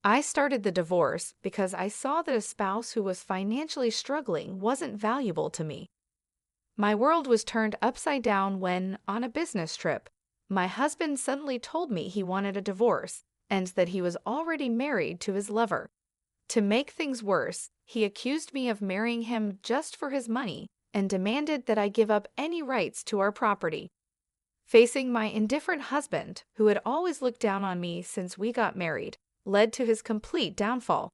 I started the divorce because I saw that a spouse who was financially struggling wasn't valuable to me. My world was turned upside down when, on a business trip, my husband suddenly told me he wanted a divorce and that he was already married to his lover. To make things worse, he accused me of marrying him just for his money and demanded that I give up any rights to our property. Facing my indifferent husband, who had always looked down on me since we got married, led to his complete downfall.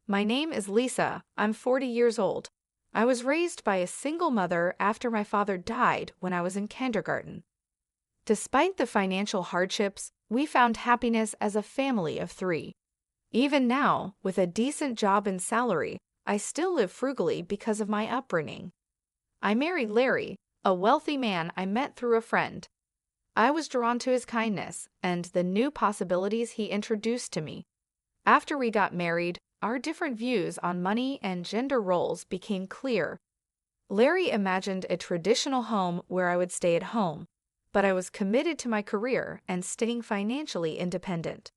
My name is Lisa. I'm 40 years old. I was raised by a single mother after my father died when I was in kindergarten. Despite the financial hardships, we found happiness as a family of 3. Even now, with a decent job and salary, I still live frugally because of my upbringing. I married Larry, a wealthy man I met through a friend. I was drawn to his kindness and the new possibilities he introduced to me. After we got married, our different views on money and gender roles became clear. Larry imagined a traditional home where I would stay at home, but I was committed to my career and staying financially independent.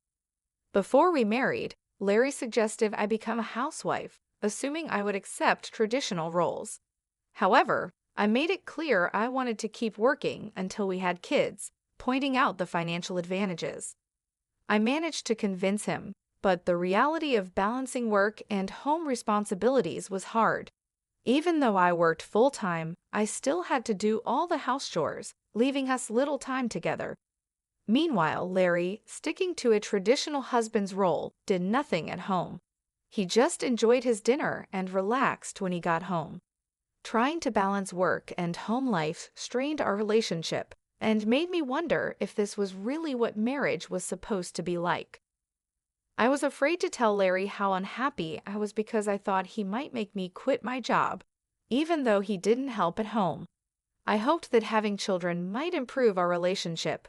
Before we married, Larry suggested I become a housewife, assuming I would accept traditional roles. However, I made it clear I wanted to keep working until we had kids, pointing out the financial advantages. I managed to convince him, but the reality of balancing work and home responsibilities was hard. Even though I worked full-time, I still had to do all the house chores, leaving us little time together. Meanwhile, Larry, sticking to a traditional husband's role, did nothing at home. He just enjoyed his dinner and relaxed when he got home. Trying to balance work and home life strained our relationship and made me wonder if this was really what marriage was supposed to be like. I was afraid to tell Larry how unhappy I was because I thought he might make me quit my job, even though he didn't help at home. I hoped that having children might improve our relationship,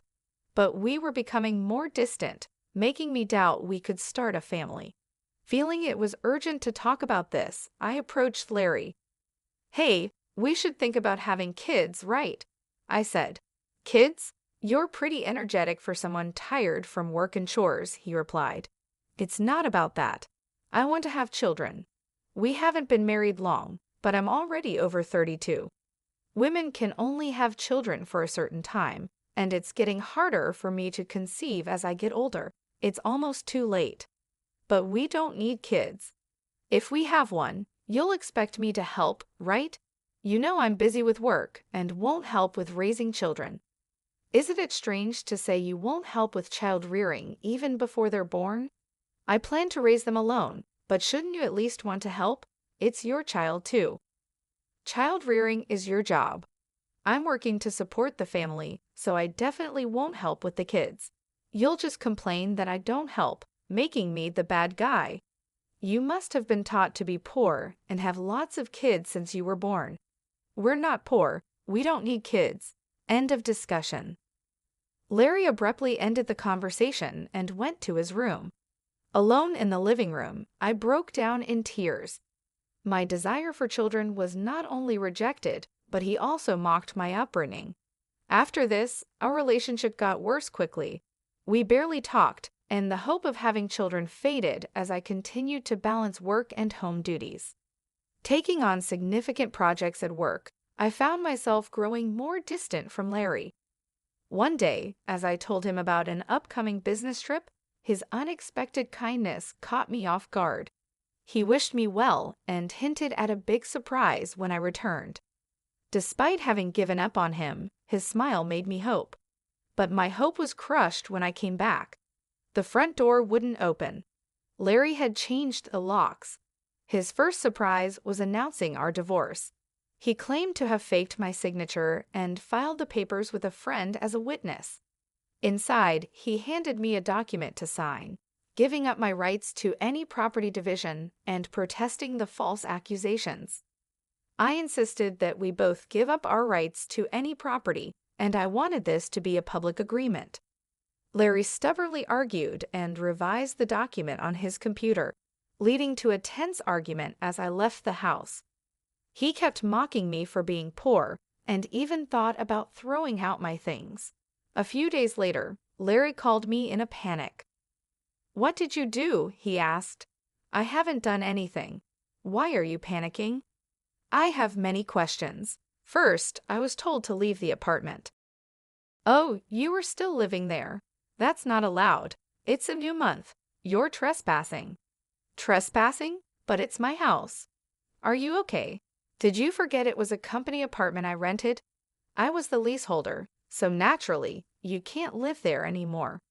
but we were becoming more distant, making me doubt we could start a family. Feeling it was urgent to talk about this, I approached Larry. "Hey, we should think about having kids, right?" I said. "Kids? You're pretty energetic for someone tired from work and chores," he replied. "It's not about that. I want to have children. We haven't been married long, but I'm already over 32. Women can only have children for a certain time, and it's getting harder for me to conceive as I get older. It's almost too late. But we don't need kids. If we have one, you'll expect me to help, right? You know I'm busy with work and won't help with raising children. Isn't it strange to say you won't help with child rearing even before they're born? I plan to raise them alone, but shouldn't you at least want to help? It's your child too. Child rearing is your job. I'm working to support the family, so I definitely won't help with the kids. You'll just complain that I don't help, making me the bad guy. You must have been taught to be poor and have lots of kids since you were born. We're not poor. We don't need kids. End of discussion. Larry abruptly ended the conversation and went to his room. Alone in the living room, I broke down in tears. My desire for children was not only rejected, but he also mocked my upbringing. After this, our relationship got worse quickly. We barely talked, and the hope of having children faded as I continued to balance work and home duties. Taking on significant projects at work, I found myself growing more distant from Larry. One day, as I told him about an upcoming business trip, his unexpected kindness caught me off guard. He wished me well and hinted at a big surprise when I returned. Despite having given up on him, his smile made me hope. But my hope was crushed when I came back. The front door wouldn't open. Larry had changed the locks. His first surprise was announcing our divorce. He claimed to have faked my signature and filed the papers with a friend as a witness. Inside, he handed me a document to sign, giving up my rights to any property division and protesting the false accusations. I insisted that we both give up our rights to any property, and I wanted this to be a public agreement. Larry stubbornly argued and revised the document on his computer, leading to a tense argument as I left the house. He kept mocking me for being poor and even thought about throwing out my things. A few days later, Larry called me in a panic. What did you do? He asked. I haven't done anything. Why are you panicking? I have many questions. First, I was told to leave the apartment. Oh, you were still living there. That's not allowed. It's a new month. You're trespassing. Trespassing? But it's my house. Are you okay? Did you forget it was a company apartment I rented? I was the leaseholder, so naturally, you can't live there anymore.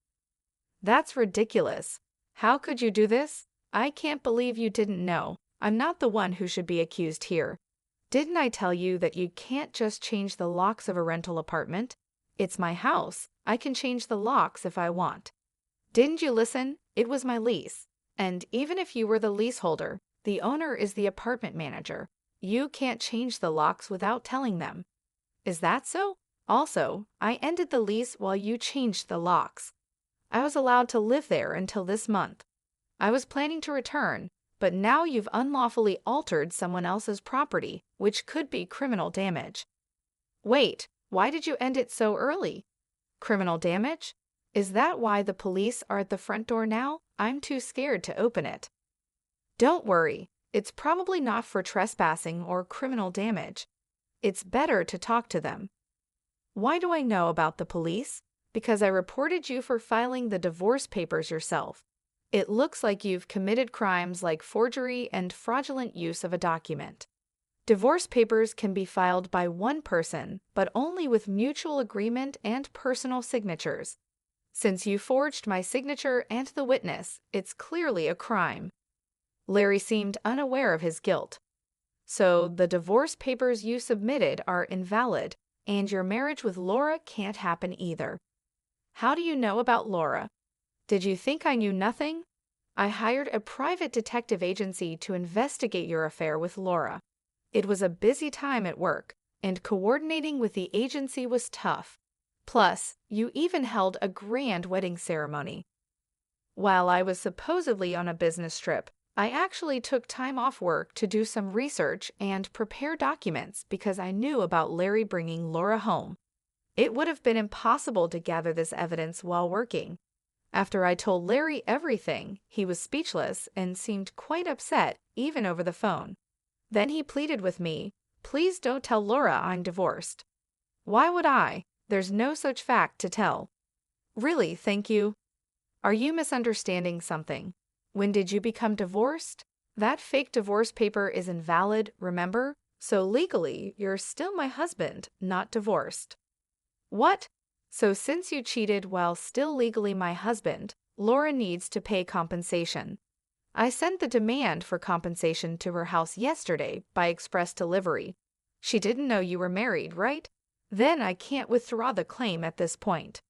That's ridiculous. How could you do this? I can't believe you didn't know. I'm not the one who should be accused here. Didn't I tell you that you can't just change the locks of a rental apartment? It's my house. I can change the locks if I want. Didn't you listen? It was my lease. And even if you were the leaseholder, the owner is the apartment manager. You can't change the locks without telling them. Is that so? Also, I ended the lease while you changed the locks. I was allowed to live there until this month. I was planning to return, but now you've unlawfully altered someone else's property, which could be criminal damage. Wait, why did you end it so early? Criminal damage? Is that why the police are at the front door now? I'm too scared to open it. Don't worry, it's probably not for trespassing or criminal damage. It's better to talk to them. Why do I know about the police? Because I reported you for filing the divorce papers yourself. It looks like you've committed crimes like forgery and fraudulent use of a document. Divorce papers can be filed by one person, but only with mutual agreement and personal signatures. Since you forged my signature and the witness, it's clearly a crime. Larry seemed unaware of his guilt. So the divorce papers you submitted are invalid, and your marriage with Laura can't happen either. How do you know about Laura? Did you think I knew nothing? I hired a private detective agency to investigate your affair with Laura. It was a busy time at work, and coordinating with the agency was tough. Plus, you even held a grand wedding ceremony. While I was supposedly on a business trip, I actually took time off work to do some research and prepare documents because I knew about Larry bringing Laura home. It would have been impossible to gather this evidence while working. After I told Larry everything, he was speechless and seemed quite upset, even over the phone. Then he pleaded with me, "Please don't tell Laura I'm divorced." Why would I? There's no such fact to tell. Really, thank you. Are you misunderstanding something? When did you become divorced? That fake divorce paper is invalid, remember? So legally, you're still my husband, not divorced. What? So since you cheated while still legally my husband, Laura needs to pay compensation. I sent the demand for compensation to her house yesterday by express delivery. She didn't know you were married, right? Then I can't withdraw the claim at this point.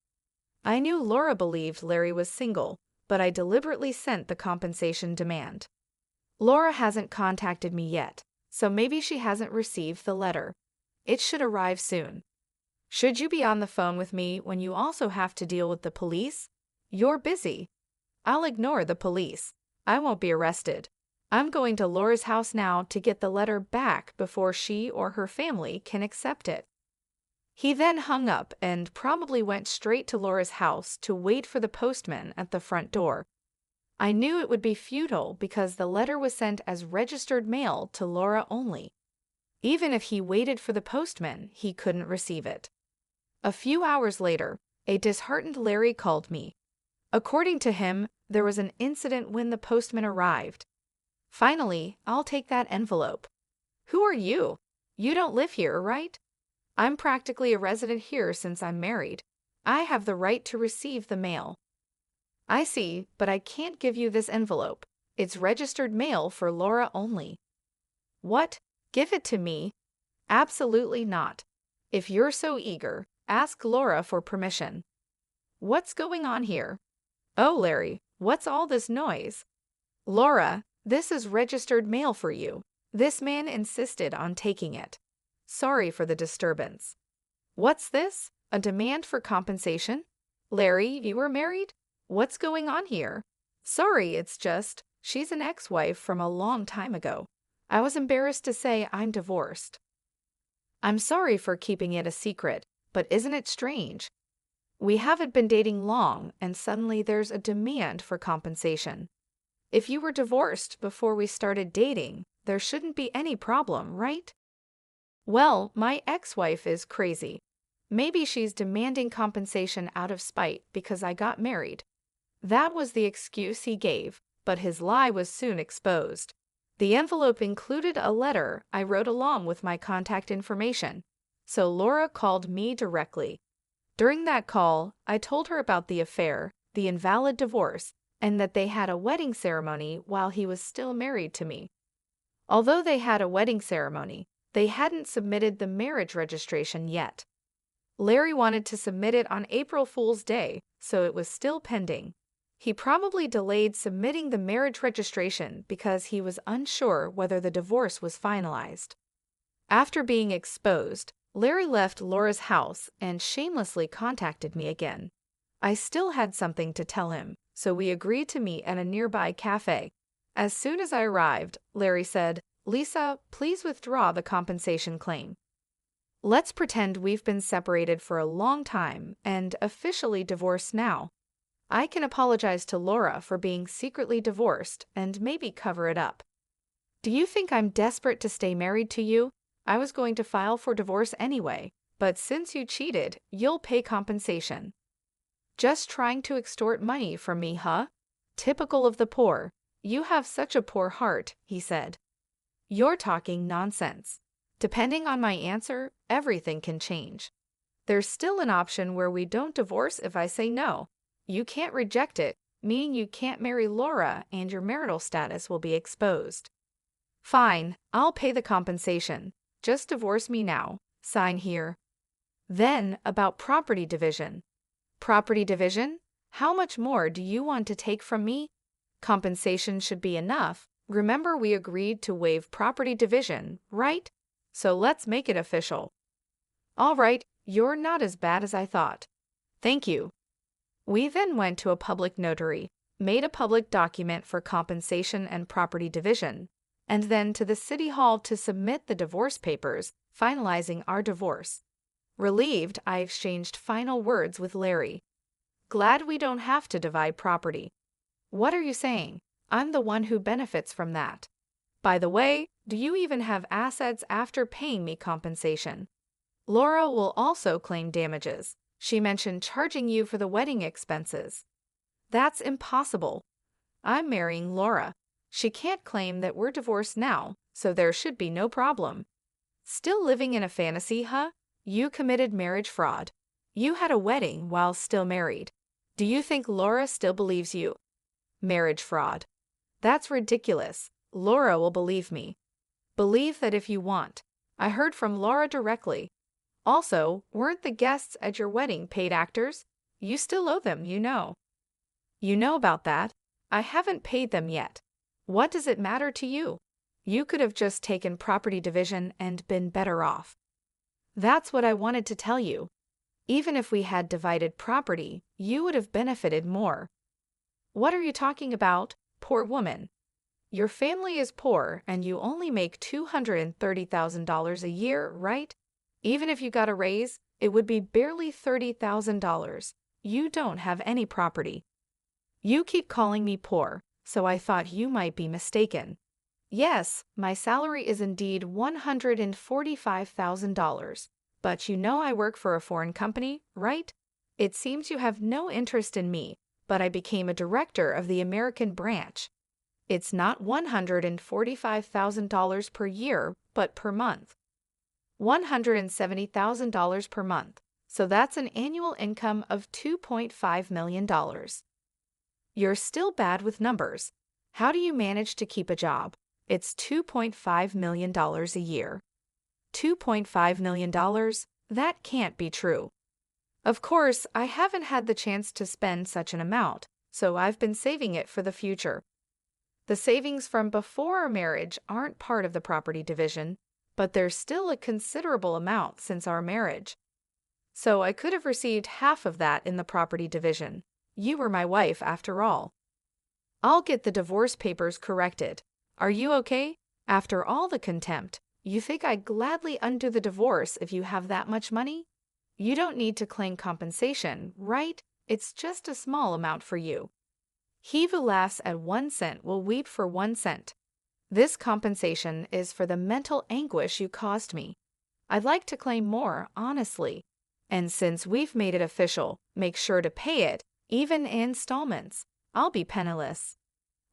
I knew Laura believed Larry was single, but I deliberately sent the compensation demand. Laura hasn't contacted me yet, so maybe she hasn't received the letter. It should arrive soon. Should you be on the phone with me when you also have to deal with the police? You're busy. I'll ignore the police. I won't be arrested. I'm going to Laura's house now to get the letter back before she or her family can accept it. He then hung up and probably went straight to Laura's house to wait for the postman at the front door. I knew it would be futile because the letter was sent as registered mail to Laura only. Even if he waited for the postman, he couldn't receive it. A few hours later, a disheartened Larry called me. According to him, there was an incident when the postman arrived. Finally, I'll take that envelope. Who are you? You don't live here, right? I'm practically a resident here since I'm married. I have the right to receive the mail. I see, but I can't give you this envelope. It's registered mail for Laura only. What? Give it to me? Absolutely not. If you're so eager, ask Laura for permission. What's going on here? Oh, Larry, what's all this noise? Laura, this is registered mail for you. This man insisted on taking it. Sorry for the disturbance. What's this? A demand for compensation? Larry, you were married? What's going on here? Sorry, it's just, she's an ex-wife from a long time ago. I was embarrassed to say I'm divorced. I'm sorry for keeping it a secret, but isn't it strange? We haven't been dating long, and suddenly there's a demand for compensation. If you were divorced before we started dating, there shouldn't be any problem, right? Well, my ex-wife is crazy. Maybe she's demanding compensation out of spite because I got married. That was the excuse he gave, but his lie was soon exposed. The envelope included a letter I wrote along with my contact information, so Laura called me directly. During that call, I told her about the affair, the invalid divorce, and that they had a wedding ceremony while he was still married to me. Although they had a wedding ceremony, they hadn't submitted the marriage registration yet. Larry wanted to submit it on April Fool's Day, so it was still pending. He probably delayed submitting the marriage registration because he was unsure whether the divorce was finalized. After being exposed, Larry left Laura's house and shamelessly contacted me again. I still had something to tell him, so we agreed to meet at a nearby cafe. As soon as I arrived, Larry said, "Lisa, please withdraw the compensation claim. Let's pretend we've been separated for a long time and officially divorced now. I can apologize to Laura for being secretly divorced and maybe cover it up. Do you think I'm desperate to stay married to you? I was going to file for divorce anyway, but since you cheated, you'll pay compensation." Just trying to extort money from me, huh? Typical of the poor. You have such a poor heart, he said. You're talking nonsense. Depending on my answer, everything can change. There's still an option where we don't divorce if I say no. You can't reject it, meaning you can't marry Laura and your marital status will be exposed. Fine, I'll pay the compensation. Just divorce me now. Sign here. Then, about property division. Property division? How much more do you want to take from me? Compensation should be enough. Remember, we agreed to waive property division, right? So let's make it official. All right, you're not as bad as I thought. Thank you. We then went to a public notary, made a public document for compensation and property division, and then to the city hall to submit the divorce papers, finalizing our divorce. Relieved, I exchanged final words with Larry. Glad we don't have to divide property. What are you saying? I'm the one who benefits from that. By the way, do you even have assets after paying me compensation? Laura will also claim damages. She mentioned charging you for the wedding expenses. That's impossible. I'm marrying Laura. She can't claim that we're divorced now, so there should be no problem. Still living in a fantasy, huh? You committed marriage fraud. You had a wedding while still married. Do you think Laura still believes you? Marriage fraud. That's ridiculous. Laura will believe me. Believe that if you want. I heard from Laura directly. Also, weren't the guests at your wedding paid actors? You still owe them, you know. You know about that? I haven't paid them yet. What does it matter to you? You could have just taken property division and been better off. That's what I wanted to tell you. Even if we had divided property, you would have benefited more. What are you talking about, poor woman? Your family is poor and you only make $230,000 a year, right? Even if you got a raise, it would be barely $30,000. You don't have any property. You keep calling me poor, so I thought you might be mistaken. Yes, my salary is indeed $145,000, but you know I work for a foreign company, right? It seems you have no interest in me, but I became a director of the American branch. It's not $145,000 per year, but per month. $170,000 per month, so that's an annual income of $2.5 million. You're still bad with numbers. How do you manage to keep a job? It's $2.5 million a year. $2.5 million? That can't be true. Of course, I haven't had the chance to spend such an amount, so I've been saving it for the future. The savings from before our marriage aren't part of the property division, but there's still a considerable amount since our marriage. So I could have received half of that in the property division. You were my wife after all. I'll get the divorce papers corrected. Are you okay? After all the contempt, you think I'd gladly undo the divorce if you have that much money? You don't need to claim compensation, right? It's just a small amount for you. He who laughs at 1 cent will weep for 1 cent. This compensation is for the mental anguish you caused me. I'd like to claim more, honestly. And since we've made it official, make sure to pay it, even in installments. I'll be penniless.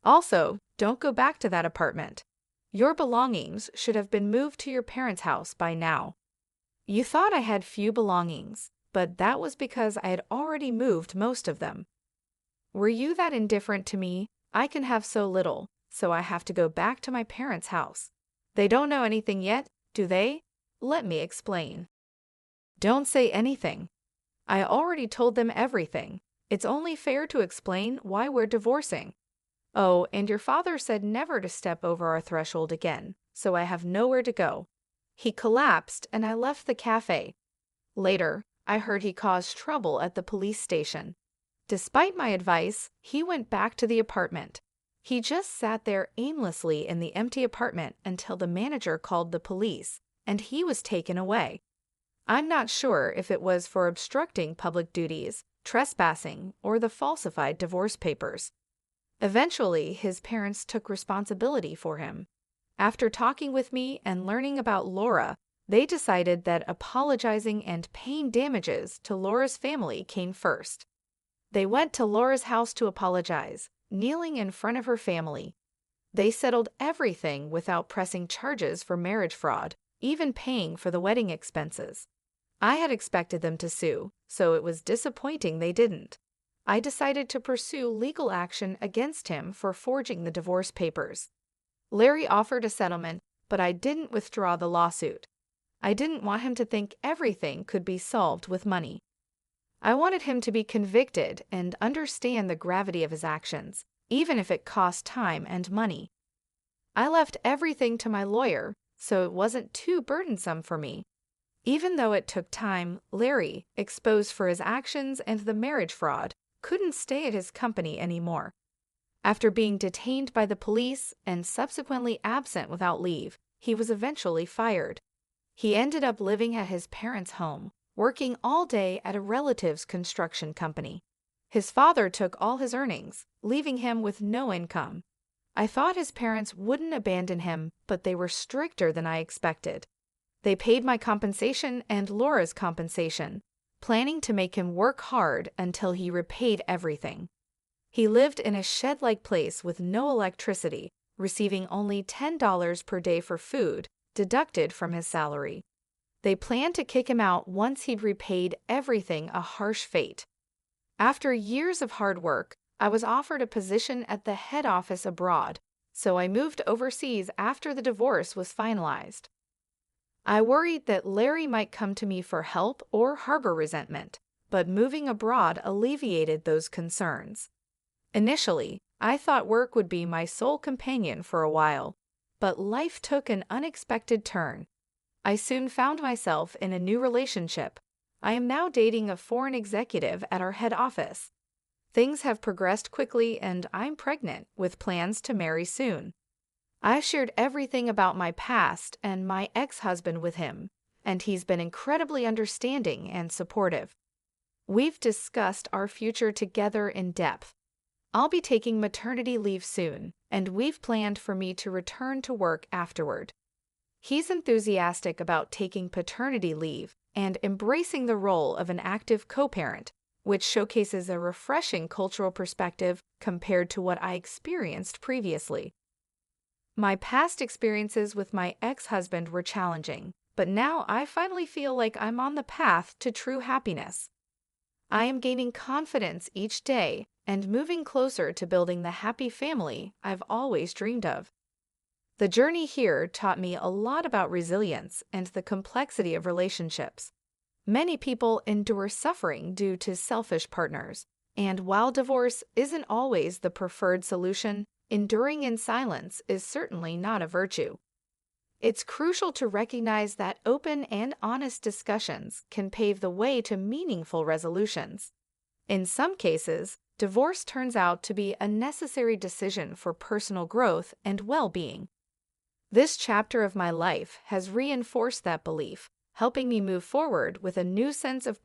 Also, don't go back to that apartment. Your belongings should have been moved to your parents' house by now. You thought I had few belongings, but that was because I had already moved most of them. Were you that indifferent to me? I can have so little, so I have to go back to my parents' house. They don't know anything yet, do they? Let me explain. Don't say anything. I already told them everything. It's only fair to explain why we're divorcing. Oh, and your father said never to step over our threshold again, so I have nowhere to go. He collapsed and I left the cafe. Later, I heard he caused trouble at the police station. Despite my advice, he went back to the apartment. He just sat there aimlessly in the empty apartment until the manager called the police, and he was taken away. I'm not sure if it was for obstructing public duties, trespassing, or the falsified divorce papers. Eventually, his parents took responsibility for him. After talking with me and learning about Laura, they decided that apologizing and paying damages to Laura's family came first. They went to Laura's house to apologize, kneeling in front of her family. They settled everything without pressing charges for marriage fraud, even paying for the wedding expenses. I had expected them to sue, so it was disappointing they didn't. I decided to pursue legal action against him for forging the divorce papers. Larry offered a settlement, but I didn't withdraw the lawsuit. I didn't want him to think everything could be solved with money. I wanted him to be convicted and understand the gravity of his actions, even if it cost time and money. I left everything to my lawyer, so it wasn't too burdensome for me. Even though it took time, Larry, exposed for his actions and the marriage fraud, couldn't stay at his company anymore. After being detained by the police and subsequently absent without leave, he was eventually fired. He ended up living at his parents' home, working all day at a relative's construction company. His father took all his earnings, leaving him with no income. I thought his parents wouldn't abandon him, but they were stricter than I expected. They paid my compensation and Laura's compensation, planning to make him work hard until he repaid everything. He lived in a shed-like place with no electricity, receiving only $10 per day for food, deducted from his salary. They planned to kick him out once he'd repaid everything, a harsh fate. After years of hard work, I was offered a position at the head office abroad, so I moved overseas after the divorce was finalized. I worried that Larry might come to me for help or harbor resentment, but moving abroad alleviated those concerns. Initially, I thought work would be my sole companion for a while, but life took an unexpected turn. I soon found myself in a new relationship. I am now dating a foreign executive at our head office. Things have progressed quickly and I'm pregnant with plans to marry soon. I've shared everything about my past and my ex-husband with him, and he's been incredibly understanding and supportive. We've discussed our future together in depth. I'll be taking maternity leave soon, and we've planned for me to return to work afterward. He's enthusiastic about taking paternity leave and embracing the role of an active co-parent, which showcases a refreshing cultural perspective compared to what I experienced previously. My past experiences with my ex-husband were challenging, but now I finally feel like I'm on the path to true happiness. I am gaining confidence each day and moving closer to building the happy family I've always dreamed of. The journey here taught me a lot about resilience and the complexity of relationships. Many people endure suffering due to selfish partners, and while divorce isn't always the preferred solution, enduring in silence is certainly not a virtue. It's crucial to recognize that open and honest discussions can pave the way to meaningful resolutions. In some cases, divorce turns out to be a necessary decision for personal growth and well-being. This chapter of my life has reinforced that belief, helping me move forward with a new sense of